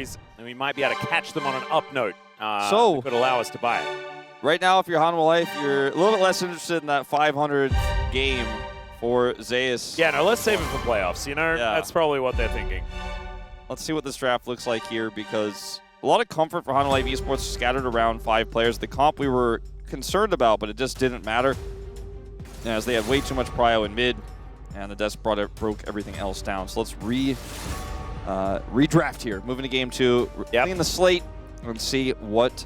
series, and we might be able to catch them on an up note. So that could allow us to buy it. Right now, if you're Hanwha Life, you're a little bit less interested in that 500 game for Zeus. Yeah, no, let's save it for playoffs. You know, that's probably what they're thinking. Let's see what this draft looks like here, because a lot of comfort for Hanwha Life Esports scattered around 5 players. The comp we were concerned about, but it just didn't matter, as they had way too much prio in mid, and the desk broke everything else down. So let's redraft here. Moving to game 2, clean the slate, and see what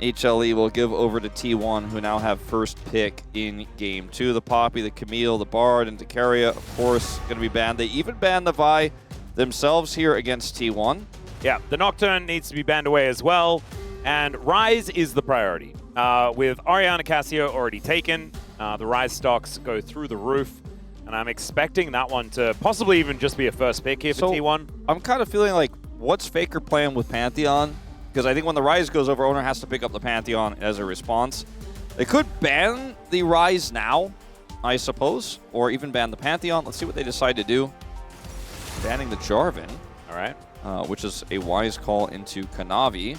HLE will give over to T1, who now have first pick in game 2. The Poppy, the Camille, the Bard, and Dekaria, of course, going to be banned. They even banned the Vi themselves here against T1. Yeah, the Nocturne needs to be banned away as well, and Ryze is the priority. With Ariana Cassio already taken, the Ryze stocks go through the roof, and I'm expecting that one to possibly even just be a first pick here for T1. I'm kind of feeling like, what's Faker playing with Pantheon? Because I think when the Ryze goes over, Owner has to pick up the Pantheon as a response. They could ban the Ryze now, I suppose, or even ban the Pantheon. Let's see what they decide to do. Banning the Jarvan. All right. Which is a wise call into Kanavi.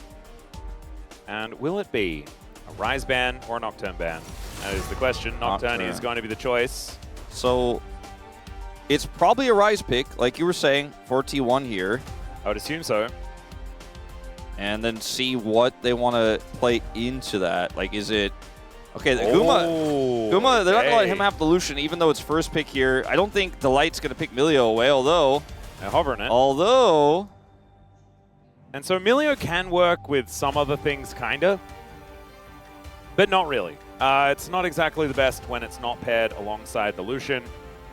And will it be a Ryze ban or a Nocturne ban? That is the question. Nocturne is going to be the choice. So it's probably a Ryze pick, like you were saying, for T1 here. I would assume so. And then see what they want to play into that. Like, is it... Okay, Guma, they're not going to let him have the Lucian, even though it's first pick here. I don't think Delight's going to pick Milio away, although... They're hovering it. Although... And so Milio can work with some other things, kind of. But not really. It's not exactly the best when it's not paired alongside the Lucian.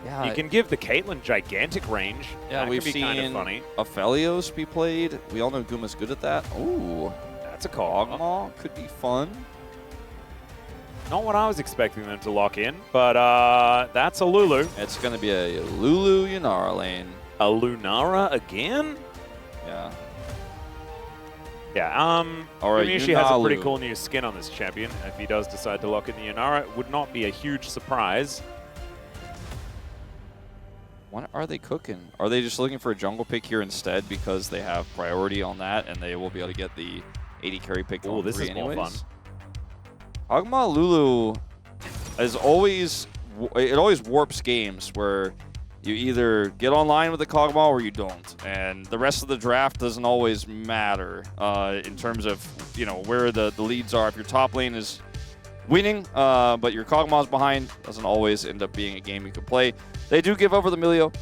Yeah, you can give the Caitlyn gigantic range. Yeah, we've seen kind of funny. Aphelios be played. We all know Guma's good at that. Ooh, that's a call. Ogma could be fun. Not what I was expecting them to lock in, but that's a Lulu. It's going to be a Lulu Yunara lane. A Lunara again? Yeah. Yeah, or Yumiushi has a pretty cool new skin on this champion. If he does decide to lock in the Yunara, it would not be a huge surprise. What are they cooking? Are they just looking for a jungle pick here instead because they have priority on that and they will be able to get the 80 carry pick on this is anyways? more fun. Ogma Lulu is always, it always warps games where you either get online with the Kog'Maw or you don't. And the rest of the draft doesn't always matter in terms of, you know, where the leads are. If your top lane is winning, but your Kog'Maw's behind, doesn't always end up being a game you can play. They do give over the Milio,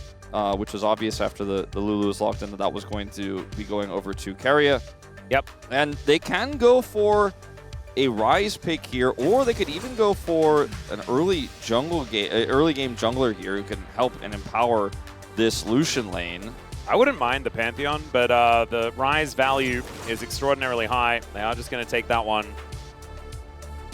which was obvious after the Lulu was locked in that was going to be going over to Keria. Yep. And they can go for a Ryze pick here, or they could even go for an early game jungler here who can help and empower this Lucian lane. I wouldn't mind the Pantheon, but the Ryze value is extraordinarily high. They are just going to take that one.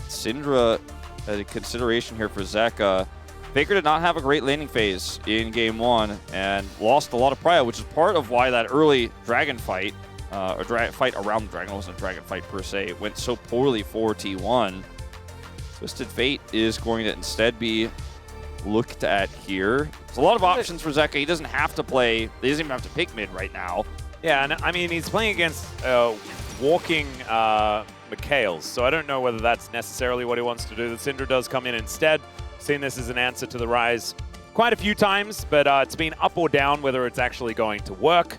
Syndra, a consideration here for Zeka. Faker did not have a great laning phase in game 1 and lost a lot of prio, which is part of why that early dragon fight, or fight around the dragon, it wasn't a dragon fight per se, went so poorly for T1. Twisted Fate is going to instead be looked at here. There's a lot of options for Zeka. He doesn't have to play, he doesn't even have to pick mid right now. Yeah, and I mean, he's playing against walking Mikhails, so I don't know whether that's necessarily what he wants to do. The Syndra does come in instead. Seen this as an answer to the Ryze quite a few times, but it's been up or down whether it's actually going to work.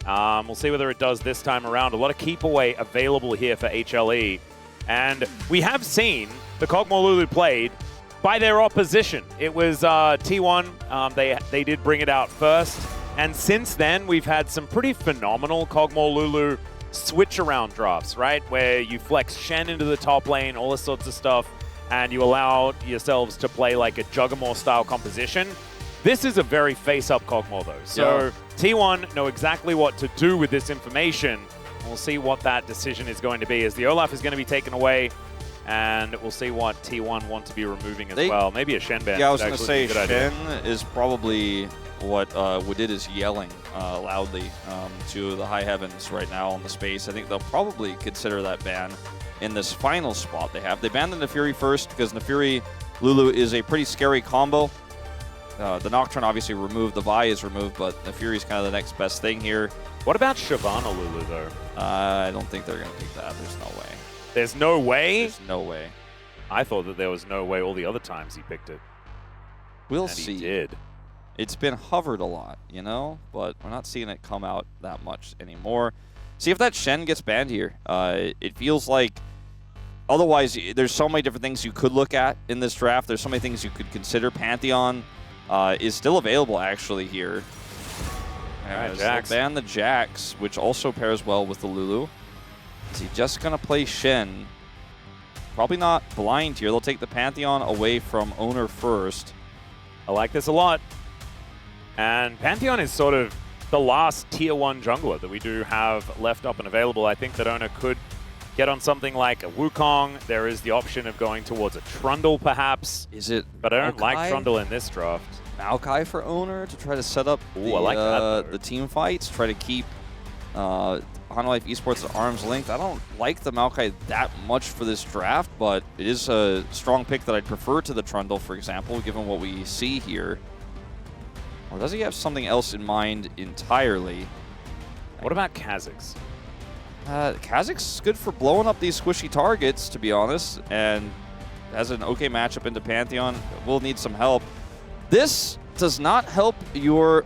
We'll see whether it does this time around. A lot of keep away available here for HLE. And we have seen the Kog'Maw Lulu played by their opposition. It was T1. They did bring it out first. And since then, we've had some pretty phenomenal Kog'Maw Lulu switch around drafts, right? Where you flex Shen into the top lane, all this sorts of stuff, and you allow yourselves to play like a Juggernaut style composition. This is a very face-up Kog'Maw though. So T1 know exactly what to do with this information. We'll see what that decision is going to be, as the Olaf is going to be taken away, and we'll see what T1 want to be removing as well. Maybe a Shen ban. Yeah, I was going to say Shen is probably what Woodid is yelling loudly to the high heavens right now on the space. I think they'll probably consider that ban in this final spot they have. They banned the Nefiri first because Nefiri Lulu is a pretty scary combo. The Nocturne obviously removed, the Vi is removed, but the Fury's kind of the next best thing here. What about Shyvana Lulu, though? I don't think they're going to pick that. There's no way. There's no way? There's no way. I thought that there was no way all the other times he picked it. We'll and see. He did. It's been hovered a lot, you know, but we're not seeing it come out that much anymore. See if that Shen gets banned here. It feels like otherwise there's so many different things you could look at in this draft. There's so many things you could consider. Pantheon is still available actually here. Jax. Ban the Jax, which also pairs well with the Lulu. Is he just going to play Shen? Probably not blind here. They'll take the Pantheon away from Owner first. I like this a lot. And Pantheon is sort of the last tier 1 jungler that we do have left up and available. I think that Owner could get on something like a Wukong. There is the option of going towards a Trundle, perhaps. Is it But I don't Maokai? like Trundle in this draft. Maokai for Owner to try to set up Ooh, I like that, the team fights, try to keep Hanwha Esports at arm's length. I don't like the Maokai that much for this draft, but it is a strong pick that I'd prefer to the Trundle, for example, given what we see here. Or does he have something else in mind entirely? What about Kha'Zix? Kha'Zix is good for blowing up these squishy targets, to be honest, and has an okay matchup into Pantheon. Will need some help. This does not help your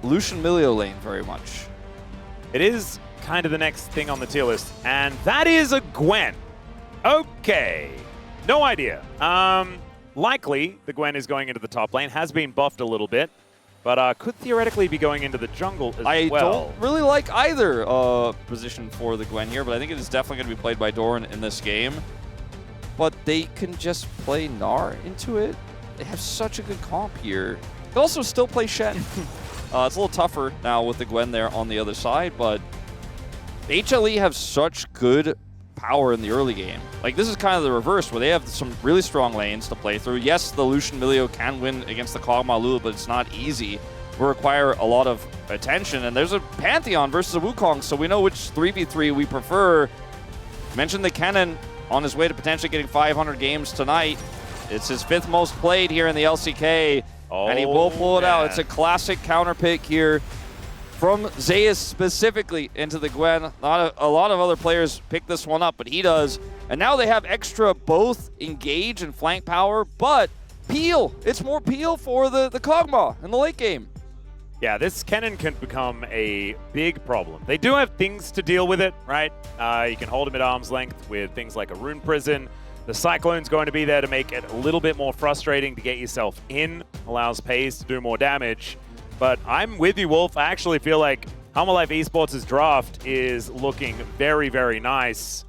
Lucian Milio lane very much. It is kind of the next thing on the tier list, and that is a Gwen. Okay. No idea. Likely, the Gwen is going into the top lane, has been buffed a little bit, but could theoretically be going into the jungle as well. I don't really like either position for the Gwen here, but I think it is definitely going to be played by Doran in this game. But they can just play Gnar into it. They have such a good comp here. They also still play Shen. It's a little tougher now with the Gwen there on the other side, but HLE have such good power in the early game. Like, this is kind of the reverse, where they have some really strong lanes to play through. Yes, the Lucian Milio can win against the Kog'Maw Lulu, but it's not easy. Will require a lot of attention, and there's a Pantheon versus a Wukong, so we know which 3v3 we prefer. Mentioned the Kennen on his way to potentially getting 500 games tonight. It's his 5th most played here in the LCK, and he will pull it out. It's a classic counter pick here from Zeus specifically into the Gwen. Not a lot of other players pick this one up, but he does. And now they have extra both engage and flank power, but peel. It's more peel for the Kog'Maw in the late game. Yeah, this Kennen can become a big problem. They do have things to deal with it, right? You can hold him at arm's length with things like a Rune Prison. The Cyclone's going to be there to make it a little bit more frustrating to get yourself in. Allows Pays to do more damage. But I'm with you, Wolf. I actually feel like Hanwha Esports' draft is looking very, very nice.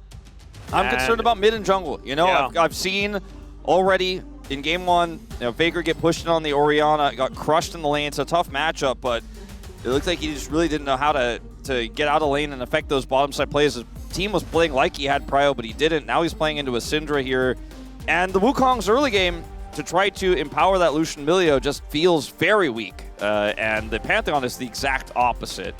I'm concerned about mid and jungle. You know, Yeah. I've seen already in game 1, Faker get pushed in on the Orianna, got crushed in the lane. It's a tough matchup, but it looks like he just really didn't know how to get out of lane and affect those bottom side plays. His team was playing like he had prio, but he didn't. Now he's playing into a Syndra here. And the Wukong's early game to try to empower that Lucian Milio just feels very weak. And the Pantheon is the exact opposite.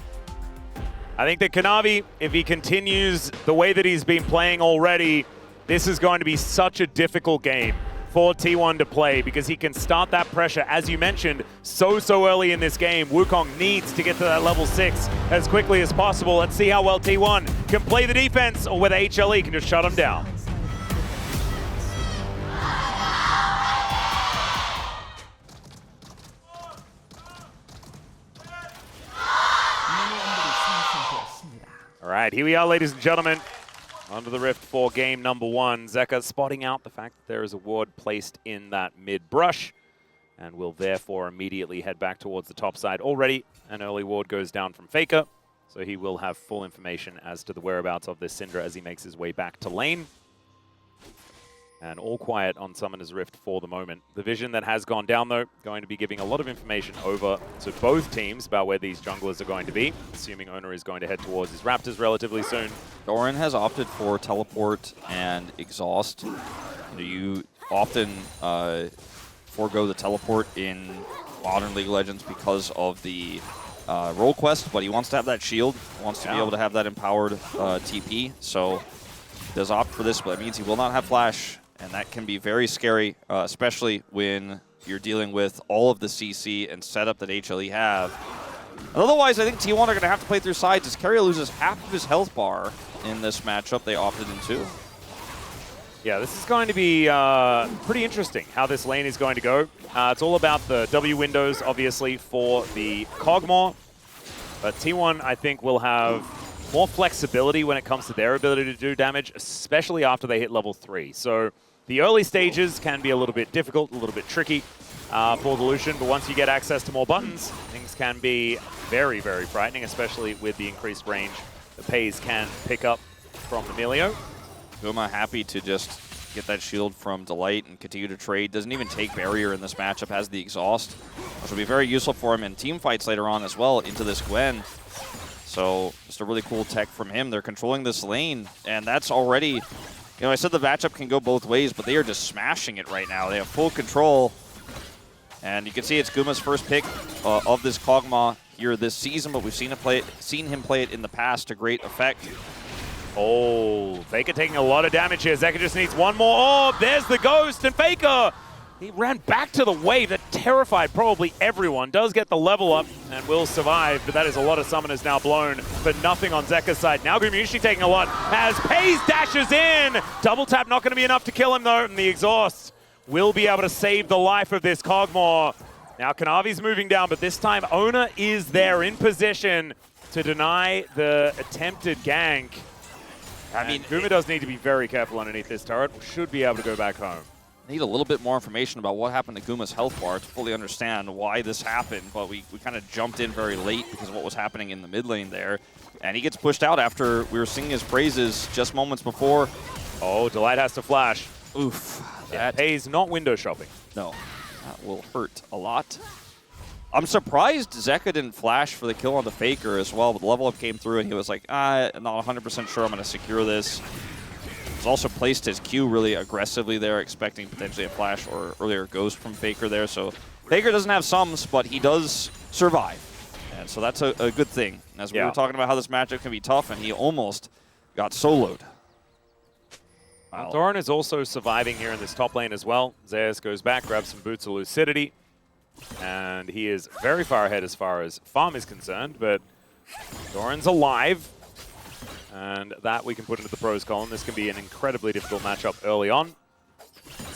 I think that Kanavi, if he continues the way that he's been playing already, this is going to be such a difficult game for T1 to play because he can start that pressure, as you mentioned, so early in this game. Wukong needs to get to that level 6 as quickly as possible. Let's see how well T1 can play the defense or whether HLE can just shut him down. All right, here we are, ladies and gentlemen. Under the Rift for game number 1. Zeka spotting out the fact that there is a ward placed in that mid brush and will therefore immediately head back towards the top side. Already an early ward goes down from Faker, so he will have full information as to the whereabouts of this Syndra as he makes his way back to lane. And all quiet on Summoner's Rift for the moment. The vision that has gone down, though, going to be giving a lot of information over to both teams about where these junglers are going to be, assuming Owner is going to head towards his Raptors relatively soon. Doran has opted for teleport and exhaust. You often forego the teleport in modern League of Legends because of the role quest, but he wants to have that shield, wants to be able to have that empowered TP, so he does opt for this, but that means he will not have flash. And that can be very scary, especially when you're dealing with all of the CC and setup that HLE have. And otherwise, I think T1 are going to have to play through sides as Keria loses half of his health bar in this matchup they opted into. Yeah, this is going to be pretty interesting how this lane is going to go. It's all about the W windows, obviously, for the Kog'Maw. But T1, I think, will have more flexibility when it comes to their ability to do damage, especially after they hit level 3. So the early stages can be a little bit difficult, a little bit tricky for the Lucian, but once you get access to more buttons, things can be very, very frightening, especially with the increased range the Pays can pick up from Emilio. Guma happy to just get that shield from Delight and continue to trade. Doesn't even take barrier in this matchup, has the exhaust, which will be very useful for him in team fights later on as well into this Gwen. So just a really cool tech from him. They're controlling this lane, and that's already, you know, I said the matchup can go both ways, but they are just smashing it right now. They have full control, and you can see it's Guma's first pick of this Kog'Maw here this season, but we've seen him play it in the past to great effect. Oh, Faker taking a lot of damage here. Zeka just needs one more orb. There's the ghost, and Faker, he ran back to the wave. That terrified probably everyone. Does get the level up and will survive, but that is a lot of summoners now blown for nothing on Zeka's side. Now Gumushi taking a lot as Pays dashes in. Double tap not going to be enough to kill him though, and the exhaust will be able to save the life of this Kog'Maw. Now Kanavi's moving down, but this time Ona is there in position to deny the attempted gank. I mean, Guma does need to be very careful underneath this turret. Should be able to go back home. Need a little bit more information about what happened to Guma's health bar to fully understand why this happened, but we kind of jumped in very late because of what was happening in the mid lane there. And he gets pushed out after we were singing his praises just moments before. Oh, Delight has to flash. Oof. That Pays not window shopping. No, that will hurt a lot. I'm surprised Zeka didn't flash for the kill on the Faker as well, but the level up came through and he was like, I'm not 100% sure I'm going to secure this. He's also placed his Q really aggressively there, expecting potentially a flash or earlier ghost from Faker there. So Faker doesn't have sums, but he does survive. And so that's a good thing. As we were talking about how this matchup can be tough, and he almost got soloed. Wow. Thorin is also surviving here in this top lane as well. Zeus goes back, grabs some Boots of Lucidity. And he is very far ahead as far as farm is concerned, but Thorin's alive. And that we can put into the pros column. This can be an incredibly difficult matchup early on.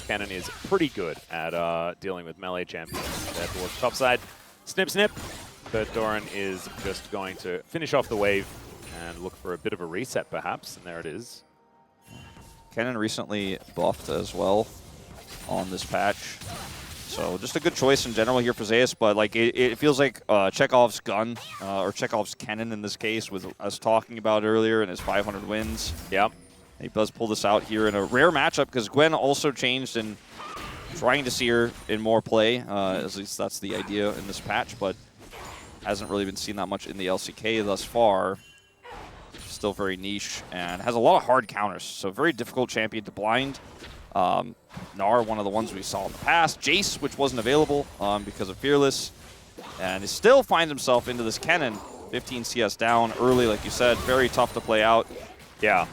Cannon is pretty good at dealing with melee champions. There towards the top side. Snip, snip. But Thorin is just going to finish off the wave and look for a bit of a reset, perhaps. And there it is. Cannon recently buffed as well on this patch. So just a good choice in general here for Zeus, but like it feels like Chekhov's gun, or Chekhov's cannon in this case, with us talking about earlier in his 500 wins. Yep. He does pull this out here in a rare matchup because Gwen also changed and trying to see her in more play. At least that's the idea in this patch, but hasn't really been seen that much in the LCK thus far. Still very niche and has a lot of hard counters, so very difficult champion to blind. Gnar, one of the ones we saw in the past. Jace, which wasn't available because of Fearless. And he still finds himself into this Kennen. 15 CS down early, like you said. Very tough to play out. Yeah.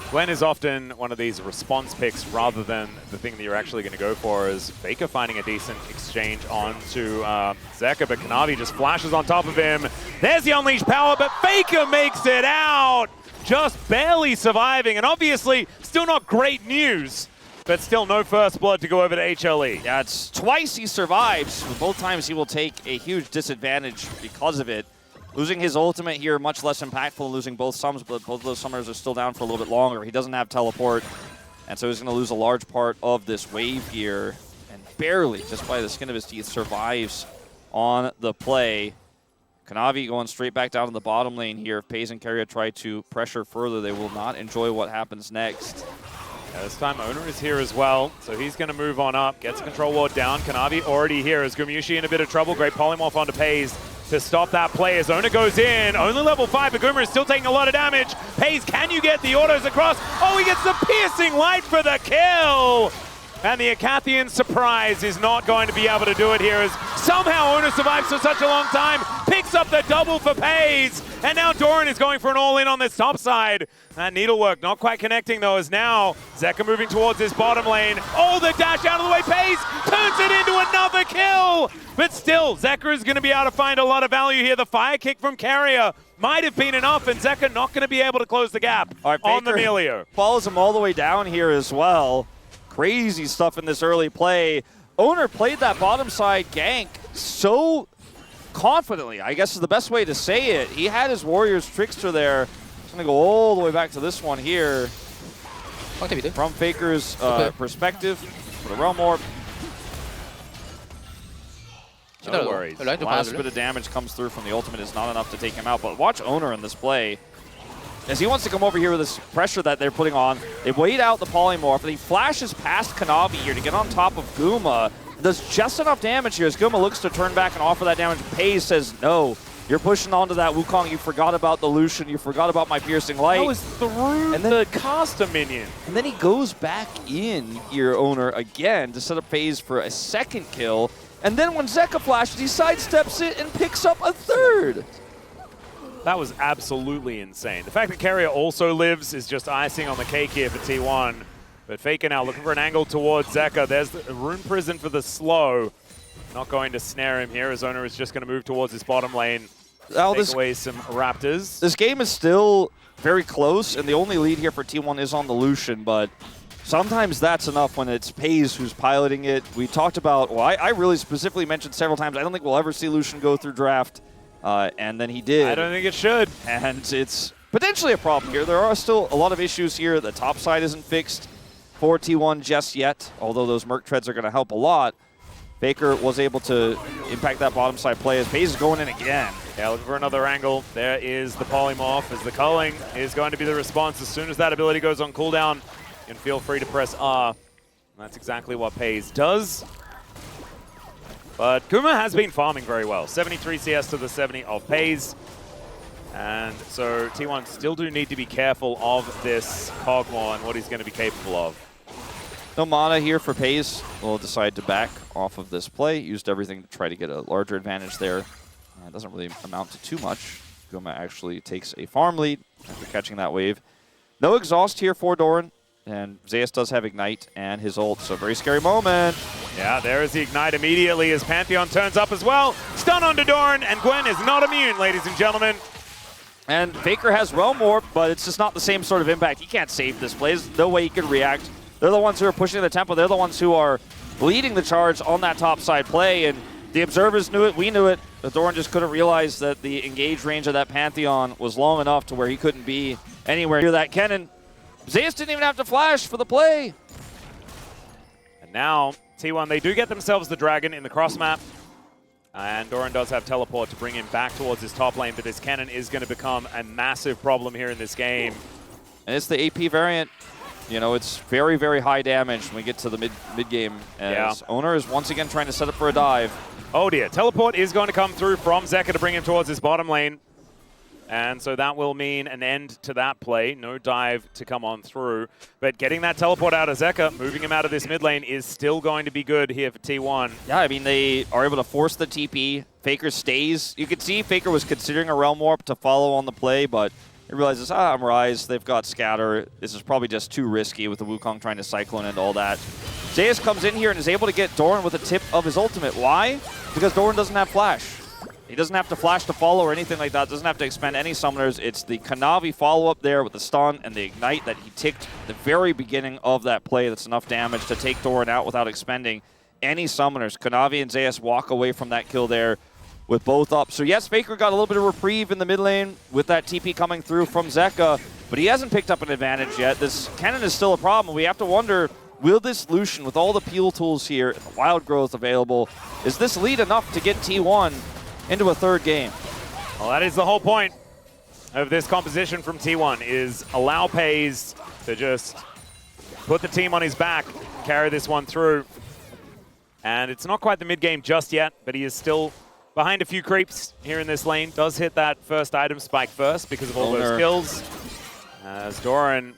Gwen is often one of these response picks rather than the thing that you're actually going to go for. Is Faker finding a decent exchange onto Zeka, but Kanavi just flashes on top of him. There's the unleashed power, but Faker makes it out! Just barely surviving, and obviously still not great news. But still no first blood to go over to HLE. Yeah, it's twice he survives. Both times he will take a huge disadvantage because of it. Losing his ultimate here, much less impactful than losing both sums, but both of those summoners are still down for a little bit longer. He doesn't have teleport, and so he's going to lose a large part of this wave here. And barely, just by the skin of his teeth, survives on the play. Kanavi going straight back down to the bottom lane here. If Pays and Keria try to pressure further, they will not enjoy what happens next. Yeah, this time Ona is here as well, so he's going to move on up. Gets a control ward down. Kanavi already here. Is Gumushi in a bit of trouble? Great polymorph onto Pays to stop that play as Ona goes in. Only level 5, but Guma is still taking a lot of damage. Pays, can you get the autos across? Oh, he gets the piercing light for the kill! And the Akathian surprise is not going to be able to do it here as somehow Ona survives for such a long time. Picks up the double for Pays. And now Doran is going for an all-in on this top side. That needlework not quite connecting, though, as now Zeka moving towards his bottom lane. Oh, the dash out of the way. Pays turns it into another kill. But still, Zeka is going to be able to find a lot of value here. The fire kick from Carrier might have been enough, and Zeka not going to be able to close the gap on the Melio. Follows him all the way down here as well. Crazy stuff in this early play. Owner played that bottom side gank so confidently, I guess is the best way to say it. He had his Warriors Trickster there. He's going to go all the way back to this one here. From Faker's perspective, for the Realm Orb. No worries. Last bit of damage comes through from the ultimate is not enough to take him out, but watch Owner in this play. As he wants to come over here with this pressure that they're putting on, they wait out the Polymorph, and he flashes past Kanavi here to get on top of Guma. Does just enough damage here as Guma looks to turn back and offer that damage. Pays says, no, you're pushing onto that Wukong. You forgot about the Lucian. You forgot about my Piercing Light. That was through the caster minion. And then he goes back in here, Owner, again to set up Phase for a second kill. And then when Zeka flashes, he sidesteps it and picks up a third. That was absolutely insane. The fact that Carrier also lives is just icing on the cake here for T1. But Faker now looking for an angle towards Zeka. There's the Rune Prison for the slow. Not going to snare him here. His owner is just going to move towards his bottom lane. Take away some Raptors. This game is still very close, and the only lead here for T1 is on the Lucian, but sometimes that's enough when it's Pays who's piloting it. We talked about, well, I really specifically mentioned several times, I don't think we'll ever see Lucian go through draft, and then he did. I don't think it should. And it's potentially a problem here. There are still a lot of issues here. The top side isn't fixed for T1 just yet, although those Merc Treads are going to help a lot. Faker was able to impact that bottom side play as Pays is going in again. Yeah, looking for another angle. There is the Polymorph as the culling is going to be the response. As soon as that ability goes on cooldown, you can feel free to press R. And that's exactly what Pays does. But Kuma has been farming very well. 73 CS to the 70 of Pays. And so T1 still do need to be careful of this Kog'Maw and what he's going to be capable of. No mana here for Pays. Will decide to back off of this play. Used everything to try to get a larger advantage there. It doesn't really amount to too much. Guma actually takes a farm lead after catching that wave. No exhaust here for Doran. And Zeus does have Ignite and his ult, so very scary moment. Yeah, there is the Ignite immediately as Pantheon turns up as well. Stun onto Doran, and Gwen is not immune, ladies and gentlemen. And Faker has Realm Orb, but it's just not the same sort of impact. He can't save this play. There's no way he could react. They're the ones who are pushing the tempo. They're the ones who are leading the charge on that top side play, and the observers knew it, we knew it. But Doran just couldn't realize that the engage range of that Pantheon was long enough to where he couldn't be anywhere near that cannon. Zeus didn't even have to flash for the play. And now, T1, they do get themselves the Dragon in the cross map. And Doran does have teleport to bring him back towards his top lane, but this cannon is going to become a massive problem here in this game. And it's the AP variant. You know, it's very, very high damage when we get to the mid game. As Owner is once again trying to set up for a dive. Oh dear, teleport is going to come through from Zeka to bring him towards his bottom lane. And so that will mean an end to that play. No dive to come on through. But getting that teleport out of Zeka, moving him out of this mid lane is still going to be good here for T1. Yeah, I mean, they are able to force the TP. Faker stays. You could see Faker was considering a Realm Warp to follow on the play, but he realizes, I'm Rise, they've got Scatter. This is probably just too risky with the Wukong trying to Cyclone and all that. Zeus comes in here and is able to get Doran with a tip of his ultimate. Why? Because Doran doesn't have Flash. He doesn't have to flash to follow or anything like that. Doesn't have to expend any summoners. It's the Kanavi follow-up there with the stun and the Ignite that he ticked at the very beginning of that play. That's enough damage to take Doran out without expending any summoners. Kanavi and Zeus walk away from that kill there with both up. So yes, Faker got a little bit of reprieve in the mid lane with that TP coming through from Zeka, but he hasn't picked up an advantage yet. This cannon is still a problem. We have to wonder, will this Lucian, with all the peel tools here, and the wild growth available, is this lead enough to get T1 into a third game? Well, that is the whole point of this composition from T1, is allow Pays to just put the team on his back, carry this one through. And it's not quite the mid-game just yet, but he is still behind a few creeps here in this lane. Does hit that first item spike first because of all those kills. As Doran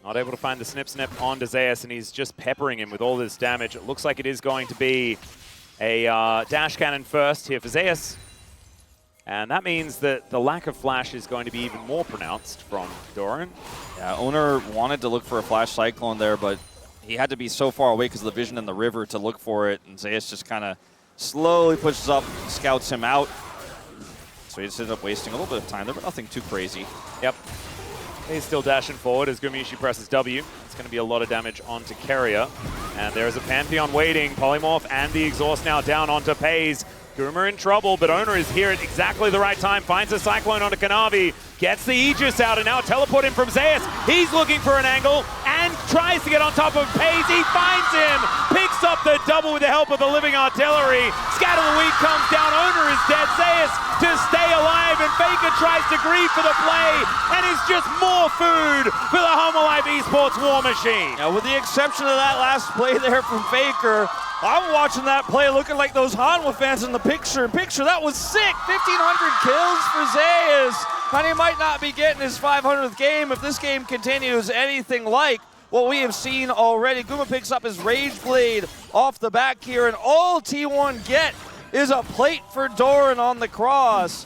not able to find the snip onto Zeus, and he's just peppering him with all this damage. It looks like it is going to be a dash cannon first here for Zeus. And that means that the lack of flash is going to be even more pronounced from Doran. Yeah, Owner wanted to look for a flash cyclone there, but he had to be so far away because of the vision in the river to look for it. And Zeus just kind of slowly pushes up, scouts him out. So he just ended up wasting a little bit of time there, but nothing too crazy. Yep. He's still dashing forward as Gumayusi presses W. It's going to be a lot of damage onto Keria. And there is a Pantheon waiting. Polymorph and the exhaust now down onto Pays. Guma in trouble, but Owner is here at exactly the right time. Finds a Cyclone onto Kanavi. Gets the Aegis out and now teleport him from Zeus. He's looking for an angle and tries to get on top of Pays. He finds him. Picks up the double with the help of the living artillery. Scatter the Weed comes down. Owner is dead. Zeus to stay alive, and Faker tries to grieve for the play, and it's just more food for the Home Alive Esports war machine. Yeah, with the exception of that last play there from Faker, I'm watching that play looking like those Hanwha fans in the picture. That was sick. 1,500 kills for Zeus, and he might not be getting his 500th game if this game continues anything like what we have seen already. Guma picks up his Rage Blade off the back here, and all T1 get is a plate for Doran on the cross.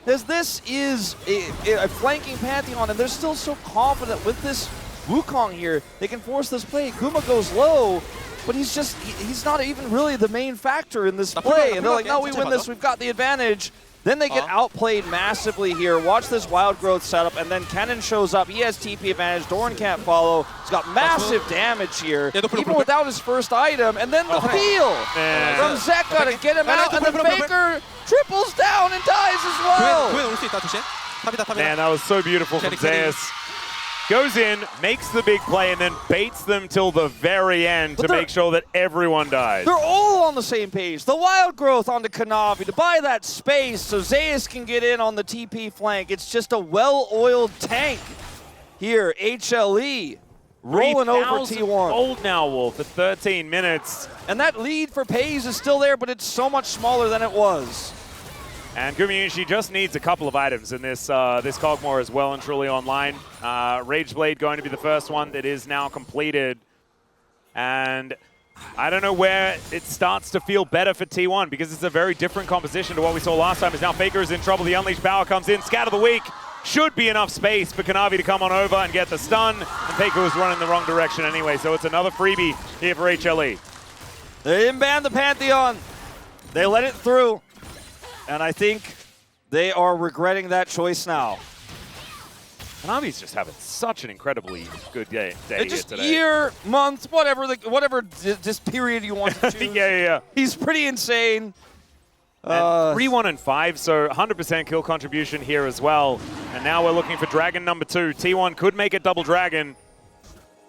As this is a flanking Pantheon, and they're still so confident with this Wukong here. They can force this play. Guma goes low, but he's not even really the main factor in this play. And they're like, no, we win this, we've got the advantage. Then they get outplayed massively here. Watch this Wild Growth setup, and then Kennen shows up. He has TP advantage. Doran can't follow. He's got massive damage here, even without his first item. And then the peel from Zeka to get him out, and then Faker triples down and dies as well. Man, that was so beautiful from Zeus. Goes in, makes the big play, and then baits them till the very end to make sure that everyone dies. They're all on the same page. The Wild Growth onto Kanavi to buy that space so Zeus can get in on the TP flank. It's just a well-oiled tank here. HLE rolling over T1. Old now, Wolf, at 13 minutes. And that lead for Pays is still there, but it's so much smaller than it was. And Gumayusi just needs a couple of items in this this Kog'Maw is well and truly online. Rage Blade going to be the first one that is now completed. And I don't know where it starts to feel better for T1 because it's a very different composition to what we saw last time. As now Faker is in trouble. The Unleashed Power comes in. Scatter the Weak. Should be enough space for Kanavi to come on over and get the stun. And Faker was running the wrong direction anyway, so it's another freebie here for HLE. They didn't ban the Pantheon. They let it through. And I think they are regretting that choice now. Kanavi's just having such an incredibly good day just here today. Year, month, whatever this period you want to choose. yeah. He's pretty insane. 3-1-5, so 100% kill contribution here as well. And now we're looking for Dragon number 2. T1 could make it double Dragon.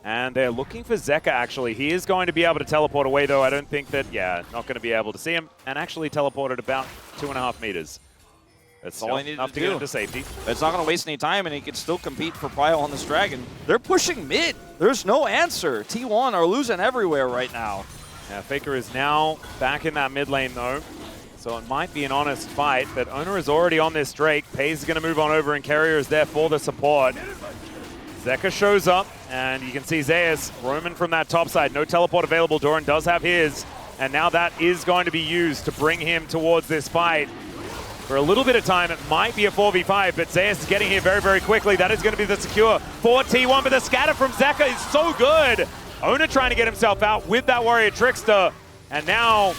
And they're looking for Zeka, actually. He is going to be able to teleport away, though. I don't think that, not going to be able to see him. And actually teleported about 2.5 meters. That's all he needed enough to to get into safety. It's not going to waste any time, and he can still compete for Prio on this Dragon. They're pushing mid. There's no answer. T1 are losing everywhere right now. Yeah, Faker is now back in that mid lane, though. So it might be an honest fight, but Owner is already on this Drake. Pays is going to move on over, and Carrier is there for the support. Zeka shows up, and you can see Zeus roaming from that top side. No teleport available. Doran does have his, and now that is going to be used to bring him towards this fight. For a little bit of time, it might be a 4v5, but Zeus is getting here very, very quickly. That is going to be the secure for T1, but the scatter from Zeka is so good. Owner trying to get himself out with that Warrior Trickster, and now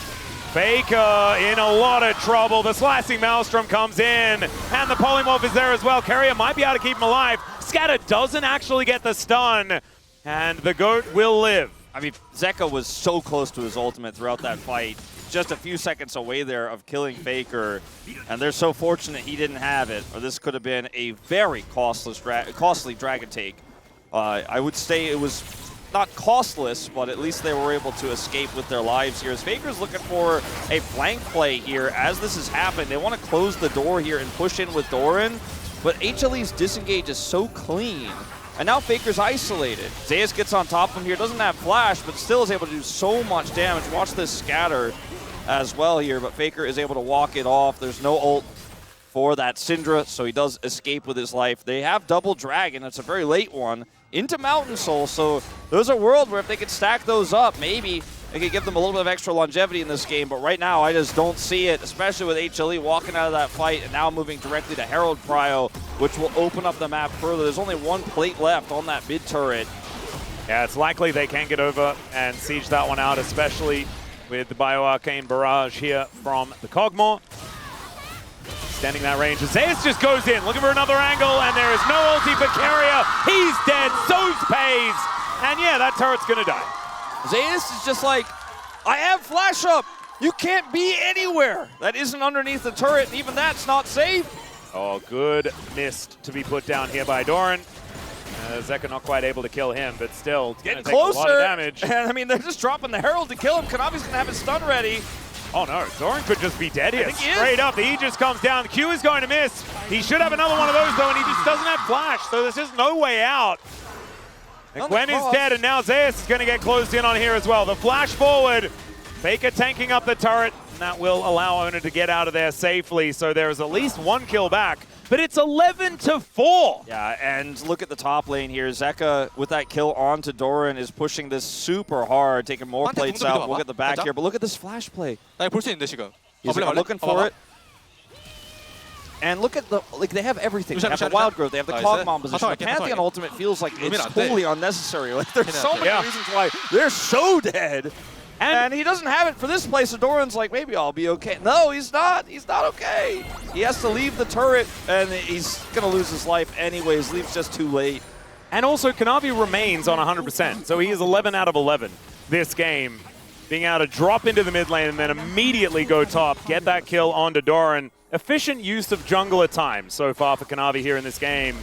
Faker in a lot of trouble. The Slicing Maelstrom comes in, and the Polymorph is there as well. Carrier might be able to keep him alive. Scatter doesn't actually get the stun, and the GOAT will live. I mean, Zeka was so close to his ultimate throughout that fight. Just a few seconds away there of killing Faker, and they're so fortunate he didn't have it, or this could have been a very costly Dragon take. I would say it was not costless, but at least they were able to escape with their lives here. As Faker's looking for a flank play here as this has happened. They want to close the door here and push in with Doran, but HLE's disengage is so clean. And now Faker's isolated. Zeus gets on top of him here, doesn't have flash, but still is able to do so much damage. Watch this scatter as well here, but Faker is able to walk it off. There's no ult for that Syndra, so he does escape with his life. They have double Dragon. It's a very late one into Mountain Soul, so there's a world where if they could stack those up, maybe It could give them a little bit of extra longevity in this game, but right now I just don't see it, especially with HLE walking out of that fight and now moving directly to Herald Prio, which will open up the map further. There's only one plate left on that mid turret. Yeah, it's likely they can get over and siege that one out, especially with the Bioarcane Barrage here from the Kog'Maw. Extending that range. Zeus just goes in, looking for another angle, and there is no ulti for Carrier. He's dead, so's Pays. And yeah, that turret's gonna die. Zeus is just like, I have flash up. You can't be anywhere. That isn't underneath the turret, and even that's not safe. Oh, good mist to be put down here by Doran. Zeka not quite able to kill him, but still getting closer. A lot of damage. And I mean, they're just dropping the Herald to kill him. Kanavi's gonna have his stun ready. Oh no, Doran could just be dead here. He Straight up, the Aegis comes down. The Q is going to miss. He should have another one of those though, and he just doesn't have flash, so there's just no way out. And Gwen is dead, and now Zeus is going to get closed in on here as well. The flash forward, Faker tanking up the turret, and that will allow Owner to get out of there safely. So there is at least one kill back, but it's 11-4. Yeah, and look at the top lane here. Zeka, with that kill onto Doran, is pushing this super hard, taking more plates out. We'll get the back here, but look at this flash play. 볼 수 있는데 지금. He's looking for it. And look at the, like, they have everything. They have the Wild Growth, they have the Kog'Maw position. The Pantheon Ultimate feels like it's totally unnecessary. Like, there's so many reasons why they're so dead. And he doesn't have it for this play, so Doran's like, maybe I'll be okay. No, he's not. He's not okay. He has to leave the turret, and he's going to lose his life anyways. Leaves just too late. And also, Kanavi remains on 100%, so he is 11 out of 11 this game. Being able to drop into the mid lane and then immediately go top, get that kill onto Doran. Efficient use of jungle at times so far for Kanavi here in this game.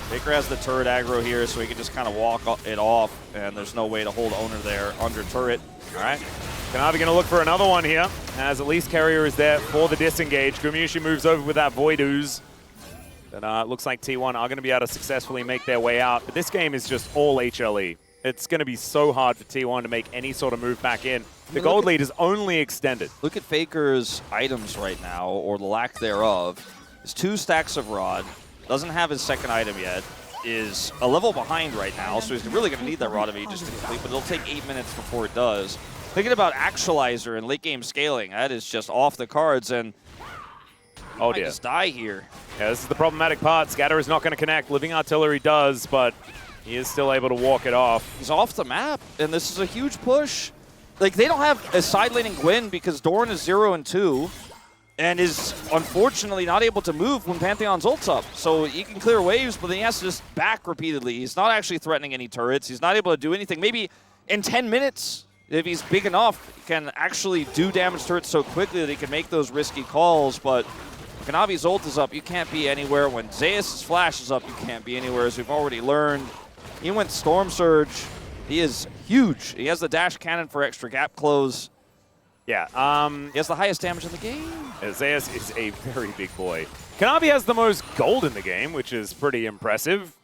Faker has the turret aggro here, so he can just kind of walk it off, and there's no way to hold Owner there under turret. All right, Kanavi going to look for another one here, as at least Carrier is there for the disengage. Gumushi moves over with that Void Ooze. But it looks like T1 are going to be able to successfully make their way out. But this game is just all HLE. It's going to be so hard for T1 to make any sort of move back in. The gold lead is only extended. Look at Faker's items right now, or the lack thereof. It's 2 stacks of Rod. Doesn't have his second item yet. Is a level behind right now, so he's really going to need that Rod of Aegis to complete, but it'll take 8 minutes before it does. Thinking about Actualizer and late game scaling, that is just off the cards, and oh dear, just die here. Yeah, this is the problematic part. Scatter is not going to connect. Living Artillery does, but he is still able to walk it off. He's off the map, and this is a huge push. Like, they don't have a side laning Gwen because Doran is 0 and 2. And is unfortunately not able to move when Pantheon's ult's up. So he can clear waves, but then he has to just back repeatedly. He's not actually threatening any turrets. He's not able to do anything. Maybe in 10 minutes, if he's big enough, he can actually do damage to it so quickly that he can make those risky calls. But Kanavi's ult is up. You can't be anywhere. When Zeus' flash is up, you can't be anywhere, as we've already learned. He went Storm Surge. He is huge. He has the dash cannon for extra gap close. Yeah. He has the highest damage in the game. Zeus is a very big boy. Kanavi has the most gold in the game, which is pretty impressive.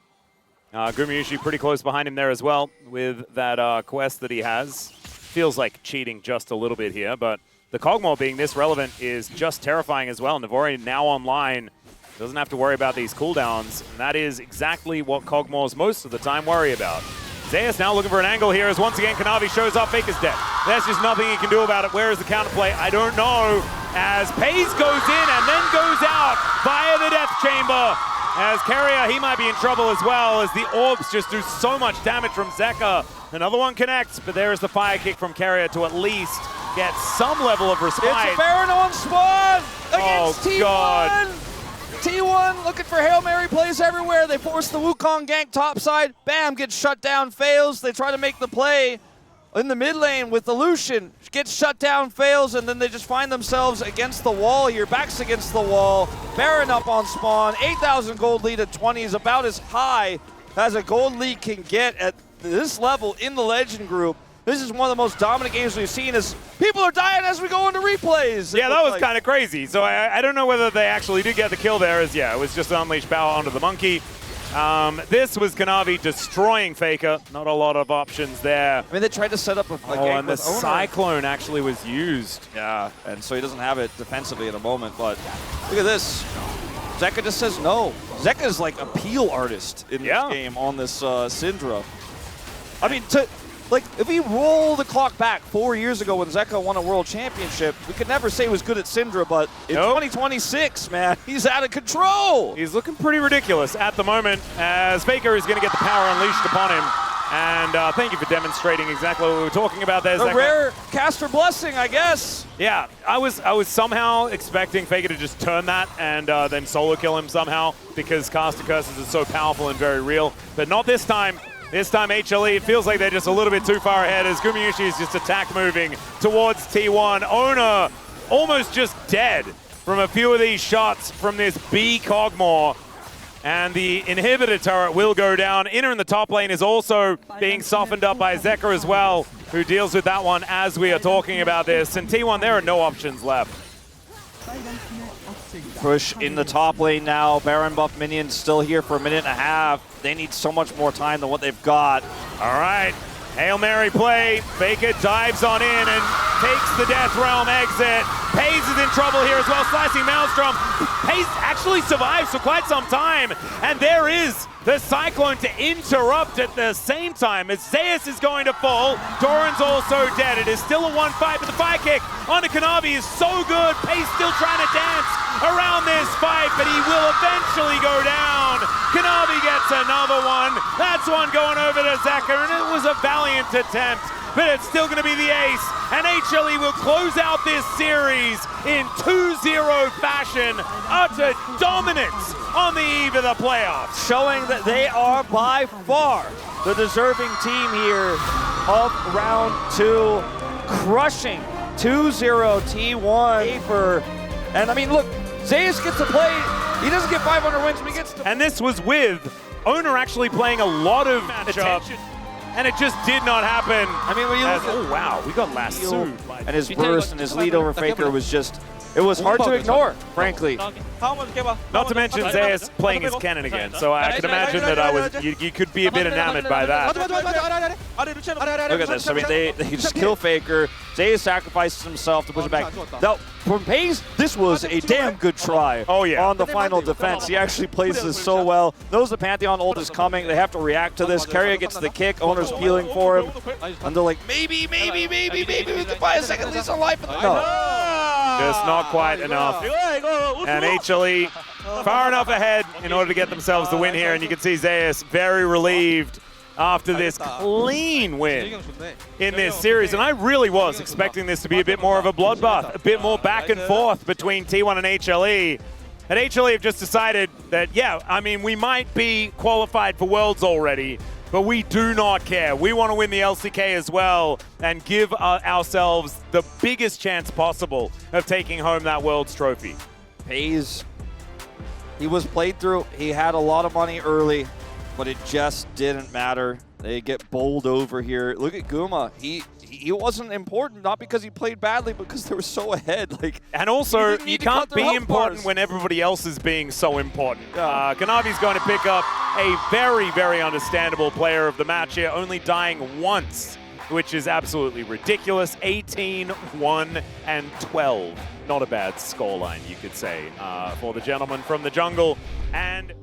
Gumushi pretty close behind him there as well with that quest that he has. Feels like cheating just a little bit here, but the Kog'Maw being this relevant is just terrifying as well. Navori now online, doesn't have to worry about these cooldowns, and that is exactly what Kog'Maws most of the time worry about. Zeus now looking for an angle here as once again Kanavi shows up. Faker's dead. There's just nothing he can do about it. Where is the counterplay? I don't know. As Pays goes in and then goes out via the Death Chamber. As Carrier, he might be in trouble as well, as the orbs just do so much damage from Zeka. Another one connects, but there is the fire kick from Carrier to at least get some level of respite. It's a Baron on spawn against T1. God. T1 looking for Hail Mary plays everywhere. They force the Wukong gank topside. Bam, gets shut down, fails. They try to make the play in the mid lane with the Lucian. Gets shut down, fails, and then they just find themselves against the wall here. Backs against the wall. Baron up on spawn. 8,000 gold lead at 20 is about as high as a gold lead can get at this level in the Legend group. This is one of the most dominant games we've seen, as people are dying as we go into replays. Yeah, that was kind of crazy. So I don't know whether they actually did get the kill there, as yeah, it was just unleashed power onto the monkey. This was Kanavi destroying Faker. Not a lot of options there. I mean, they tried to set up a gank and the Cyclone actually was used. Yeah, and so he doesn't have it defensively at the moment, but look at this. Zeka just says no. Zeka is like a peel artist in this game on this Syndra. I mean, like, if we roll the clock back 4 years ago when Zeka won a world championship, we could never say he was good at Syndra, but in 2026, man, he's out of control. He's looking pretty ridiculous at the moment as Faker is going to get the power unleashed upon him. And thank you for demonstrating exactly what we were talking about there, The Zeka. rare caster blessing, I guess. Yeah, I was somehow expecting Faker to just turn that and then solo kill him somehow because caster curses are so powerful and very real. But not this time. This time HLE, it feels like they're just a little bit too far ahead as Gumayushi is just attack moving towards T1. Owner almost just dead from a few of these shots from this B Kog'Maw. And the inhibitor turret will go down. Inner in the top lane is also being softened up by Zeka as well, who deals with that one as we are talking about this. And T1, there are no options left. Push in the top lane now. Baron buff minions still here for a minute and a half. They need so much more time than what they've got. All right, Hail Mary play. Faker dives on in and takes the Death Realm exit. Paze is in trouble here as well, slicing Maelstrom. Paze actually survives for quite some time. And there is the Cyclone to interrupt at the same time as Zeus is going to fall. Doran's also dead. It is still a 1-5, but the fire kick onto Kanavi is so good. Paze still trying to dance around this fight, but he will eventually go down. Kanavi gets another one. That's one going over to Zeka, and it was a valiant attempt, but it's still going to be the ace. And HLE will close out this series in 2-0 fashion. Utter dominance on the eve of the playoffs. Showing that they are by far the deserving team here of round 2. Crushing 2-0 T1 paper. And I mean, look, Zeus gets to play. He doesn't get 500 wins, but he gets to. And this was with Owner actually playing a lot of attention. And it just did not happen. I mean, when you look oh wow, we got lassoed. and his burst and his lead over Faker was just, it was hard to ignore, frankly. Not to mention Zeus playing his cannon again, so I can imagine that you could be a bit enamored by that. Look at this. I mean, they just kill Faker. Zeus sacrifices himself to push it back. Now, from Paze, this was a damn good try on the final defense. He actually plays this so well. Knows the Pantheon ult is coming. They have to react to this. Keria gets the kick. Owner's peeling for him. And they're like, maybe we can buy a second lease on life. No. Just not quite enough. And HLE far enough ahead in order to get themselves the win here. And you can see Zeus very relieved after this clean win in this series. And I really was expecting this to be a bit more of a bloodbath, a bit more back and forth between T1 and HLE. And HLE have just decided that, yeah, I mean, we might be qualified for Worlds already, but we do not care. We want to win the LCK as well and give ourselves the biggest chance possible of taking home that Worlds trophy. Paze, he was played through. He had a lot of money early, but it just didn't matter. They get bowled over here. Look at Guma. He wasn't important, not because he played badly, but because they were so ahead. Like, and also, you can't be important when everybody else is being so important. Kanavi's going to pick up a very, very understandable player of the match here, only dying once, which is absolutely ridiculous. 18, 1, and 12. Not a bad scoreline, you could say, for the gentleman from the jungle. And